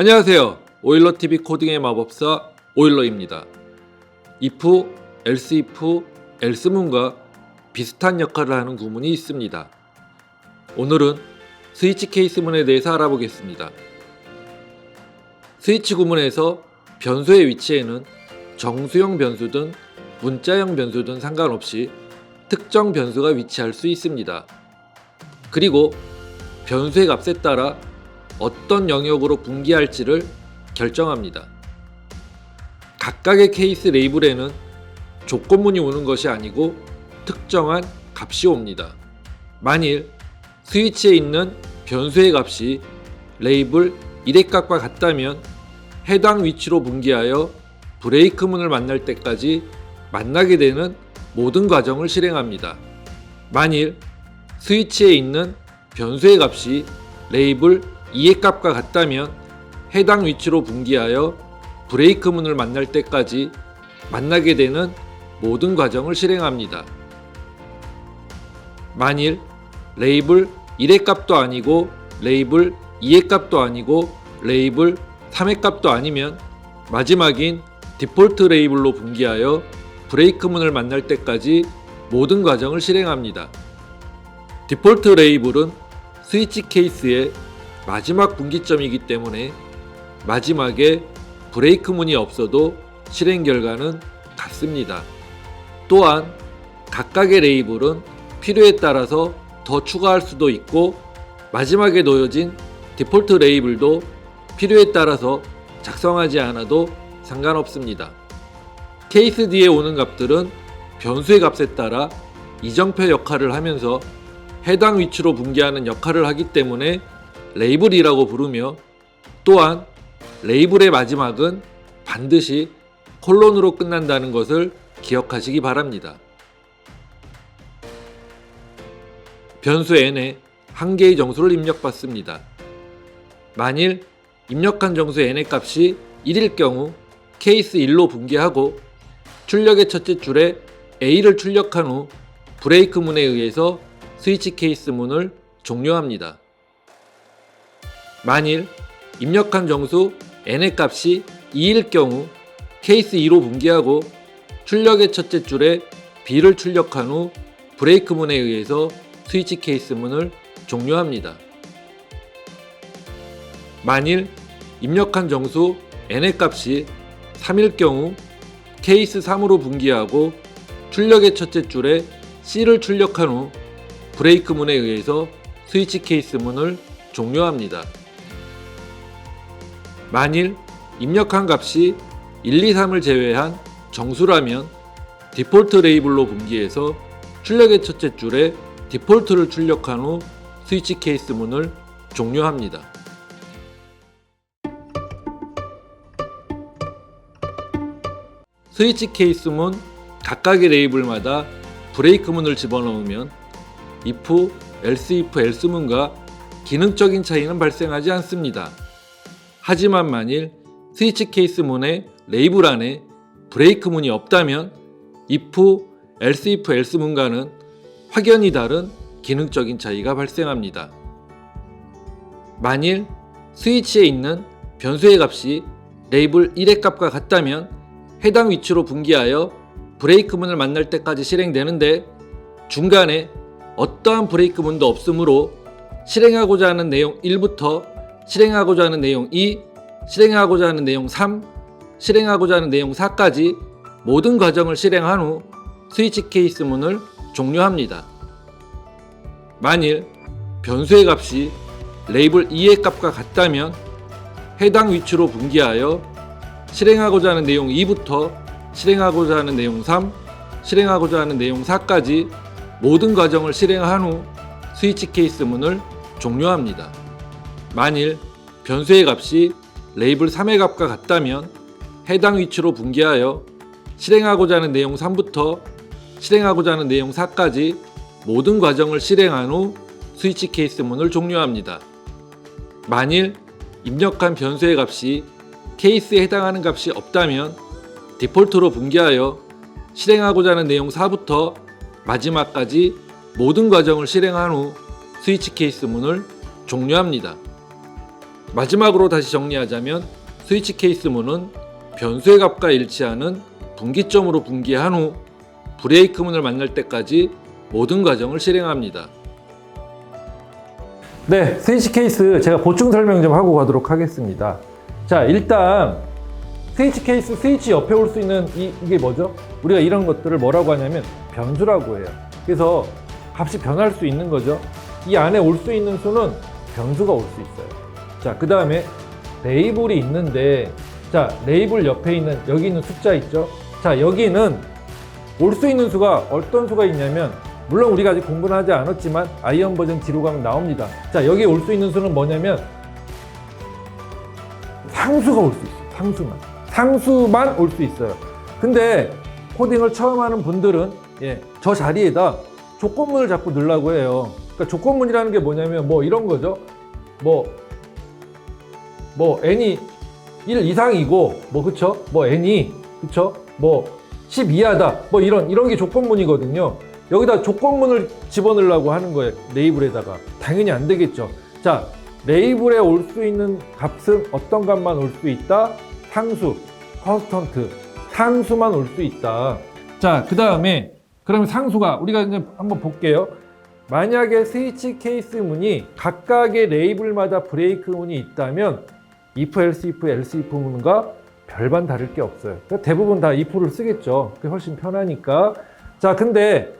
안녕하세요. 오일러TV 코딩의 마법사 오일러입니다. if, else if, else문과 비슷한 역할을 하는 구문이 있습니다. 오늘은 스위치 케이스문에 대해서 알아보겠습니다. 스위치 구문에서 변수의 위치에는 정수형 변수든 문자형 변수든 상관없이 특정 변수가 위치할 수 있습니다. 그리고 변수의 값에 따라 어떤 영역으로 분기할지를 결정합니다. 각각의 케이스 레이블에는 조건문이 오는 것이 아니고 특정한 값이 옵니다. 만일 스위치에 있는 변수의 값이 레이블 1의 값과 같다면 해당 위치로 분기하여 브레이크문을 만날 때까지 만나게 되는 모든 과정을 실행합니다. 만일 스위치에 있는 변수의 값이 레이블 2의 값과 같다면 해당 위치로 분기하여 브레이크문을 만날 때까지 만나게 되는 모든 과정을 실행합니다. 만일 레이블 1의 값도 아니고 레이블 2의 값도 아니고 레이블 3의 값도 아니면 마지막인 디폴트 레이블로 분기하여 브레이크문을 만날 때까지 모든 과정을 실행합니다. 디폴트 레이블은 스위치 케이스의 마지막 분기점이기 때문에 마지막에 브레이크문이 없어도 실행 결과는 같습니다. 또한 각각의 레이블은 필요에 따라서 더 추가할 수도 있고 마지막에 놓여진 디폴트 레이블도 필요에 따라서 작성하지 않아도 상관없습니다. 케이스 뒤에 오는 값들은 변수의 값에 따라 이정표 역할을 하면서 해당 위치로 분기하는 역할을 하기 때문에 레이블이라고 부르며 또한 레이블의 마지막은 반드시 콜론으로 끝난다는 것을 기억하시기 바랍니다. 변수 n에 한 개의 정수를 입력받습니다. 만일 입력한 정수 n의 값이 1일 경우 케이스 1로 분기하고 출력의 첫째 줄에 a를 출력한 후 브레이크문에 의해서 스위치 케이스 문을 종료합니다. 만일 입력한 정수 n의 값이 2일 경우 케이스 2로 분기하고 출력의 첫째 줄에 b를 출력한 후 브레이크문에 의해서 스위치 케이스 문을 종료합니다. 만일 입력한 정수 n의 값이 3일 경우 케이스 3으로 분기하고 출력의 첫째 줄에 c를 출력한 후 브레이크문에 의해서 스위치 케이스 문을 종료합니다. 만일 입력한 값이 1, 2, 3을 제외한 정수라면 디폴트 레이블로 분기해서 출력의 첫째 줄에 디폴트를 출력한 후 스위치 케이스 문을 종료합니다. 스위치 케이스 문 각각의 레이블마다 브레이크문을 집어넣으면 if, else if, else문과 기능적인 차이는 발생하지 않습니다. 하지만 만일 스위치 케이스 문의 레이블 안에 브레이크문이 없다면 if, else if, else문과는 확연히 다른 기능적인 차이가 발생합니다. 만일 스위치에 있는 변수의 값이 레이블 1의 값과 같다면 해당 위치로 분기하여 브레이크문을 만날 때까지 실행되는데 중간에 어떠한 브레이크문도 없으므로 실행하고자 하는 내용 1부터 실행하고자 하는 내용 2, 실행하고자 하는 내용 3, 실행하고자 하는 내용 4까지 모든 과정을 실행한 후 스위치 케이스 문을 종료합니다. 만일 변수의 값이 레이블 2의 값과 같다면 해당 위치로 분기하여 실행하고자 하는 내용 2부터 실행하고자 하는 내용 3, 실행하고자 하는 내용 4까지 모든 과정을 실행한 후 스위치 케이스 문을 종료합니다. 만일 변수의 값이 레이블 3의 값과 같다면 해당 위치로 분기하여 실행하고자 하는 내용 3부터 실행하고자 하는 내용 4까지 모든 과정을 실행한 후 스위치 케이스 문을 종료합니다. 만일 입력한 변수의 값이 케이스에 해당하는 값이 없다면 디폴트로 분기하여 실행하고자 하는 내용 4부터 마지막까지 모든 과정을 실행한 후 스위치 케이스 문을 종료합니다. 마지막으로 다시 정리하자면 스위치 케이스 문은 변수의 값과 일치하는 분기점으로 분기한 후 브레이크 문을 만날 때까지 모든 과정을 실행합니다. 네, 스위치 케이스 제가 보충 설명 좀 하고 가도록 하겠습니다. 자, 일단 스위치 케이스, 스위치 옆에 올 수 있는 이게 뭐죠? 우리가 이런 것들을 뭐라고 하냐면 변수라고 해요. 그래서 값이 변할 수 있는 거죠. 이 안에 올 수 있는 수는 변수가 올 수 있어요. 자, 그 다음에 레이블이 있는데, 자, 레이블 옆에 있는 여기 있는 숫자 있죠? 자, 여기는 올 수 있는 수가 어떤 수가 있냐면, 물론 우리가 아직 공부는 하지 않았지만 아이언 버전 뒤로 가면 나옵니다. 자, 여기 올 수 있는 수는 뭐냐면 상수가 올 수 있어요. 상수만 올 수 있어요. 근데 코딩을 처음 하는 분들은 저 자리에다 조건문을 자꾸 넣으려고 해요. 그러니까 조건문이라는 게 뭐냐면 뭐 이런 거죠. 뭐 n이 1 이상이고 그쵸? n이 그쵸? 10 이하다. 이런 게 조건문이거든요. 여기다 조건문을 집어넣으려고 하는 거예요. 레이블에다가. 당연히 안 되겠죠. 자, 레이블에 올 수 있는 값은 어떤 값만 올 수 있다? 상수, 컨스턴트, 상수만 올 수 있다. 자, 그 다음에 그러면 상수가 우리가 이제 한번 볼게요. 만약에 스위치 케이스 문이 각각의 레이블마다 브레이크 문이 있다면 if, else, if 문과 별반 다를 게 없어요. 그러니까 대부분 다 if를 쓰겠죠. 그게 훨씬 편하니까. 자, 근데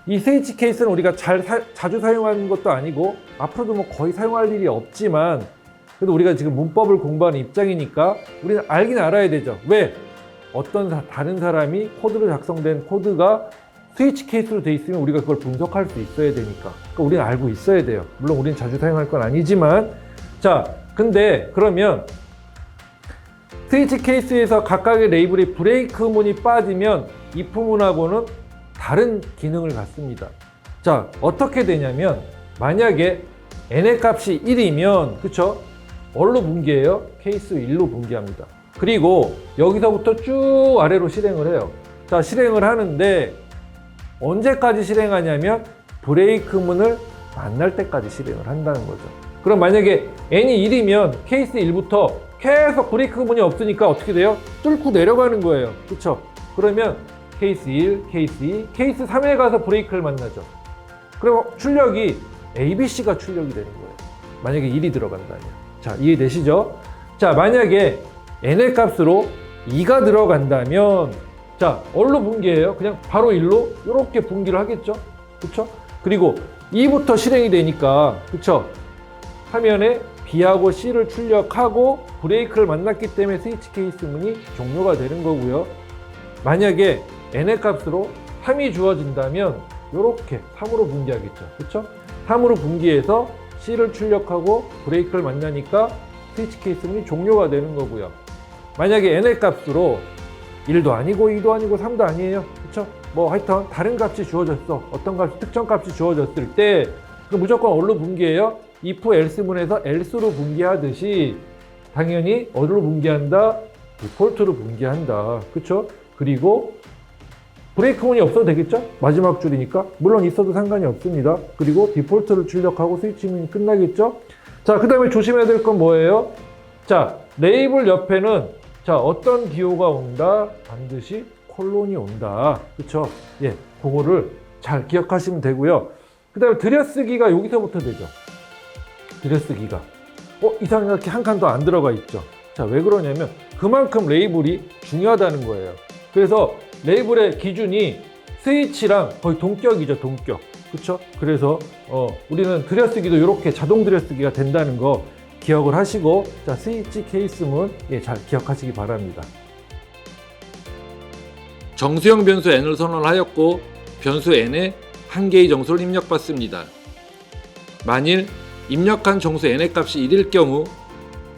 이 스위치 케이스는 우리가 자주 사용하는 것도 아니고 앞으로도 뭐 거의 사용할 일이 없지만 그래도 우리가 지금 문법을 공부하는 입장이니까 우리는 알긴 알아야 되죠. 왜? 어떤 다른 사람이 코드로 작성된 코드가 스위치 케이스로 돼 있으면 우리가 그걸 분석할 수 있어야 되니까. 그러니까 우리는 알고 있어야 돼요. 물론 우리는 자주 사용할 건 아니지만. 자, 근데 그러면 스위치 케이스에서 각각의 레이블이 브레이크 문이 빠지면 if 문하고는 다른 기능을 갖습니다. 자, 어떻게 되냐면 만약에 n의 값이 1이면 그쵸? 뭘로 분기해요? 케이스 1로 분기합니다. 그리고 여기서부터 쭉 아래로 실행을 해요. 자, 실행을 하는데 언제까지 실행하냐면 브레이크 문을 만날 때까지 실행을 한다는 거죠. 그럼 만약에 n이 1이면 케이스 1부터 계속 브레이크 문이 없으니까 어떻게 돼요? 뚫고 내려가는 거예요. 그쵸? 그러면 케이스 1, 케이스 2, 케이스 3에 가서 브레이크를 만나죠. 그럼 출력이 ABC가 출력이 되는 거예요. 만약에 1이 들어간다면. 자, 이해되시죠? 자, 만약에 n의 값으로 2가 들어간다면 자, 뭘로 분기해요? 그냥 바로 1로 이렇게 분기를 하겠죠? 그쵸? 그리고 2부터 실행이 되니까 그쵸? 화면에 B하고 C를 출력하고 브레이크를 만났기 때문에 스위치 케이스 문이 종료가 되는 거고요. 만약에 n의 값으로 3이 주어진다면 이렇게 3으로 분기하겠죠. 그쵸? 3으로 분기해서 C를 출력하고 브레이크를 만나니까 스위치 케이스 문이 종료가 되는 거고요. 만약에 n의 값으로 1도 아니고 2도 아니고 3도 아니에요. 그쵸? 하여튼 다른 값이 주어졌어. 어떤 값이 특정 값이 주어졌을 때 그럼 무조건 어디로 분기해요? if, else 문에서 else로 분기하듯이 당연히 어디로 분기한다? 디폴트로 분기한다. 그쵸? 그리고 브레이크 문이 없어도 되겠죠? 마지막 줄이니까. 물론 있어도 상관이 없습니다. 그리고 디폴트를 출력하고 스위치 문이 끝나겠죠? 자, 그 다음에 조심해야 될 건 뭐예요? 자, 레이블 옆에는 자, 어떤 기호가 온다? 반드시 콜론이 온다. 그쵸? 예, 그거를 잘 기억하시면 되고요. 그 다음에 들여쓰기가 여기서부터 되죠. 들여쓰기가. 이상하게 이렇게 한 칸 더 안 들어가 있죠. 자, 왜 그러냐면 그만큼 레이블이 중요하다는 거예요. 그래서 레이블의 기준이 스위치랑 거의 동격이죠, 동격. 그쵸? 그래서 우리는 들여쓰기도 이렇게 자동 들여쓰기가 된다는 거 기억을 하시고, 자, 스위치 케이스문 잘 기억하시기 바랍니다. 정수형 변수 n을 선언하였고 변수 n에 한 개의 정수를 입력받습니다. 만일 입력한 정수 n의 값이 1일 경우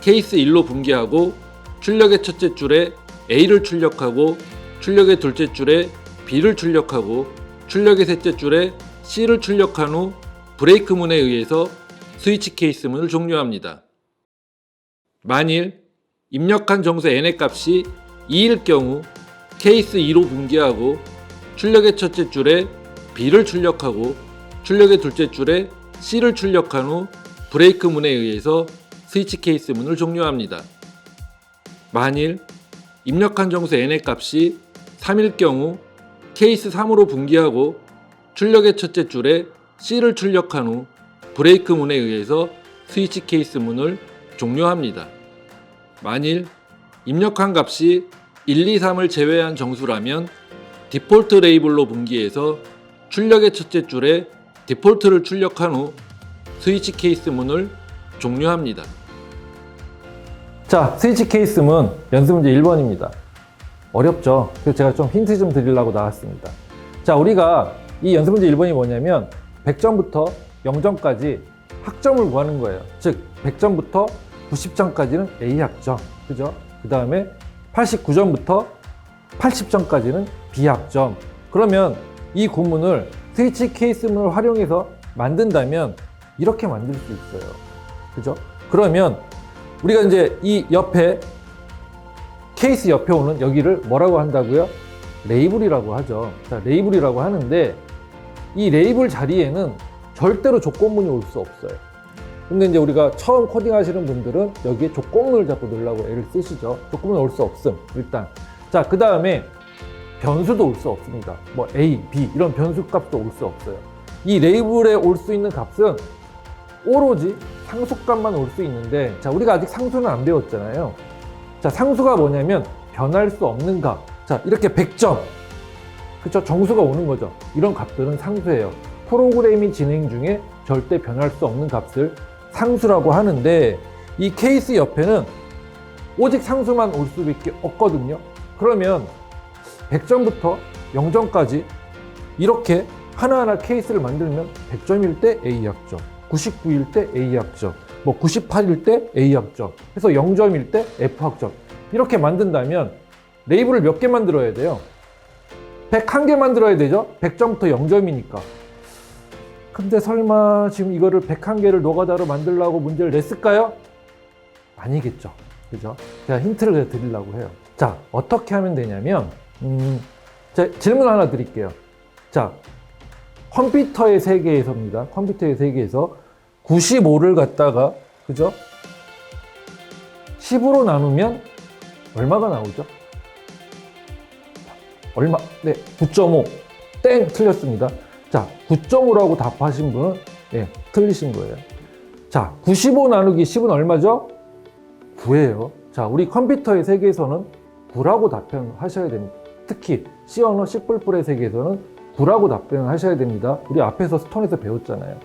케이스 1로 분기하고 출력의 첫째 줄에 A를 출력하고 출력의 둘째 줄에 B를 출력하고 출력의 셋째 줄에 C를 출력한 후 브레이크 문에 의해서 스위치 케이스 문을 종료합니다. 만일 입력한 정수 n의 값이 2일 경우 케이스 2로 분기하고 출력의 첫째 줄에 B를 출력하고 출력의 둘째 줄에 C를 출력한 후 브레이크 문에 의해서 스위치 케이스 문을 종료합니다. 만일 입력한 정수 N의 값이 3일 경우 케이스 3으로 분기하고 출력의 첫째 줄에 C를 출력한 후 브레이크 문에 의해서 스위치 케이스 문을 종료합니다. 만일 입력한 값이 1, 2, 3을 제외한 정수라면 디폴트 레이블로 분기해서 출력의 첫째 줄에 디폴트를 출력한 후 스위치 케이스 문을 종료합니다. 자, 스위치 케이스 문 연습 문제 1번입니다. 어렵죠? 그래서 제가 좀 힌트 좀 드리려고 나왔습니다. 자, 우리가 이 연습 문제 1번이 뭐냐면 100점부터 0점까지 학점을 구하는 거예요. 즉 100점부터 90점까지는 A학점, 그죠? 그 다음에 89점부터 80점까지는 B학점. 그러면 이 구문을 스위치 케이스 문을 활용해서 만든다면 이렇게 만들 수 있어요. 그죠? 그러면 우리가 이제 이 옆에 케이스 옆에 오는 여기를 뭐라고 한다고요? 레이블이라고 하죠. 자, 레이블이라고 하는데 이 레이블 자리에는 절대로 조건문이 올 수 없어요. 근데 이제 우리가 처음 코딩 하시는 분들은 여기에 조건문을 자꾸 넣으려고 애를 쓰시죠. 조건문 올 수 없음, 일단. 자, 그 다음에 변수도 올 수 없습니다. 뭐 A, B 이런 변수 값도 올 수 없어요. 이 레이블에 올 수 있는 값은 오로지 상수값만 올 수 있는데, 자, 우리가 아직 상수는 안 배웠잖아요. 자, 상수가 뭐냐면 변할 수 없는 값. 자, 이렇게 100점. 그쵸? 정수가 오는 거죠. 이런 값들은 상수예요. 프로그램이 진행 중에 절대 변할 수 없는 값을 상수라고 하는데, 이 케이스 옆에는 오직 상수만 올 수밖에 없거든요. 그러면 100점부터 0점까지 이렇게 하나하나 케이스를 만들면 100점일 때 A학점, 99일 때 A학점, 뭐 98일 때 A학점, 그래서 0점일 때 F학점. 이렇게 만든다면 레이블을 몇 개 만들어야 돼요? 101개 만들어야 되죠? 100점부터 0점이니까. 근데 설마 지금 이거를 101개를 노가다로 만들려고 문제를 냈을까요? 아니겠죠. 그죠? 제가 힌트를 드리려고 해요. 자, 어떻게 하면 되냐면, 자, 질문 하나 드릴게요. 자, 컴퓨터의 세계에서입니다. 컴퓨터의 세계에서 95를 갖다가, 그죠? 10으로 나누면 얼마가 나오죠? 얼마? 네, 9.5. 땡! 틀렸습니다. 자, 9.5라고 답하신 분은, 예, 틀리신 거예요. 자, 95 나누기 10은 얼마죠? 9예요. 자, 우리 컴퓨터의 세계에서는 9라고 답변하셔야 됩니다. 특히 C 언어 C++의 세계에서는 9라고 답변하셔야 됩니다. 우리 앞에서 스톤에서 배웠잖아요.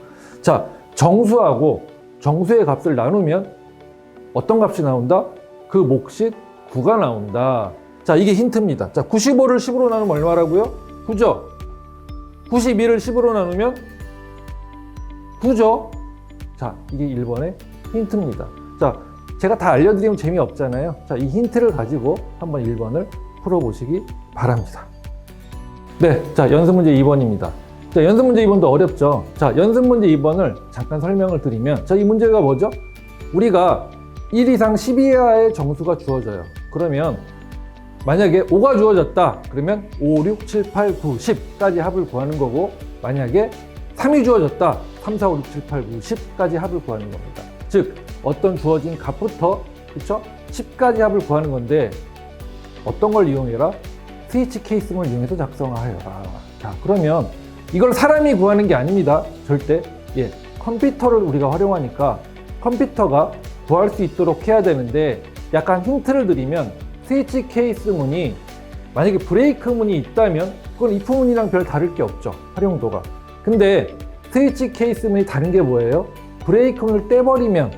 자, 정수하고 정수의 값을 나누면 어떤 값이 나온다? 그 몫이 9가 나온다. 자, 이게 힌트입니다. 자, 95를 10으로 나누면 얼마라고요? 9죠? 92를 10으로 나누면 9죠? 자, 이게 1번의 힌트입니다. 자, 제가 다 알려드리면 재미없잖아요. 자, 이 힌트를 가지고 한번 1번을 풀어보시기 바랍니다. 네, 자, 연습 문제 2번입니다. 자, 연습 문제 2번도 어렵죠? 자, 연습 문제 2번을 잠깐 설명을 드리면, 자, 이 문제가 뭐죠? 우리가 1 이상 10 이하의 정수가 주어져요. 그러면 만약에 5가 주어졌다. 그러면 5, 6, 7, 8, 9, 10까지 합을 구하는 거고, 만약에 3이 주어졌다. 3, 4, 5, 6, 7, 8, 9, 10까지 합을 구하는 겁니다. 즉, 어떤 주어진 값부터, 그쵸? 10까지 합을 구하는 건데, 어떤 걸 이용해라? 스위치 케이스문을 이용해서 작성하여라. 자, 그러면 이걸 사람이 구하는 게 아닙니다. 절대. 예, 컴퓨터를 우리가 활용하니까 컴퓨터가 구할 수 있도록 해야 되는데, 약간 힌트를 드리면 스위치 케이스문이 만약에 브레이크 문이 있다면 그건 if 문이랑 별 다를 게 없죠. 활용도가. 근데 스위치 케이스문이 다른 게 뭐예요? 브레이크 문을 떼버리면,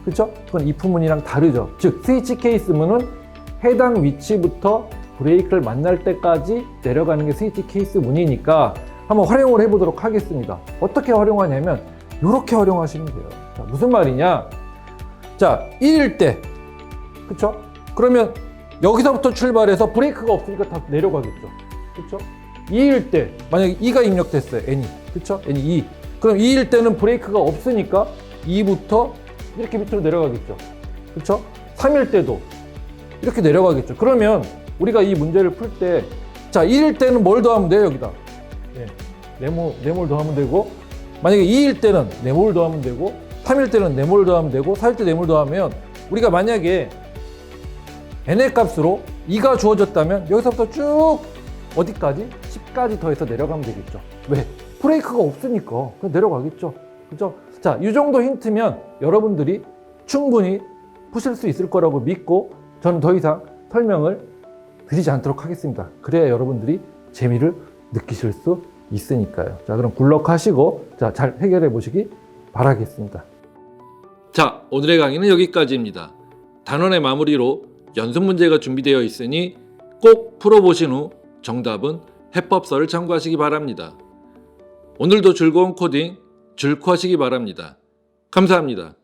그쵸? 그건 if 문이랑 다르죠. 즉, 스위치 케이스문은 해당 위치부터 브레이크를 만날 때까지 내려가는 게 스위치 케이스 문이니까 한번 활용을 해보도록 하겠습니다. 어떻게 활용하냐면 이렇게 활용하시면 돼요. 자, 무슨 말이냐? 자, 1일 때, 그쵸? 그러면 여기서부터 출발해서 브레이크가 없으니까 다 내려가겠죠. 그쵸? 2일 때, 만약에 2가 입력됐어요. N이. 그쵸? N이 2. 그럼 2일 때는 브레이크가 없으니까 2부터 이렇게 밑으로 내려가겠죠. 그쵸? 3일 때도 이렇게 내려가겠죠. 그러면 우리가 이 문제를 풀 때, 자, 1일 때는 뭘 더하면 돼요? 여기다. 예, 네모 더하면 되고, 만약에 2일 때는 네모를 더하면 되고, 3일 때는 네모를 더하면 되고 4일 때 네모를 더하면 우리가 만약에 n의 값으로 2가 주어졌다면 여기서부터 쭉 어디까지? 10까지 더해서 내려가면 되겠죠. 왜? 브레이크가 없으니까 그냥 내려가겠죠. 그죠? 자, 이 정도 힌트면 여러분들이 충분히 푸실 수 있을 거라고 믿고 저는 더 이상 설명을 드리지 않도록 하겠습니다. 그래야 여러분들이 재미를 느끼실 수 있으니까요. 자, 그럼 굴럭하시고 자, 잘 해결해 보시기 바라겠습니다. 자, 오늘의 강의는 여기까지입니다. 단원의 마무리로 연습 문제가 준비되어 있으니 꼭 풀어보신 후 정답은 해법서를 참고하시기 바랍니다. 오늘도 즐거운 코딩 줄코하시기 바랍니다. 감사합니다.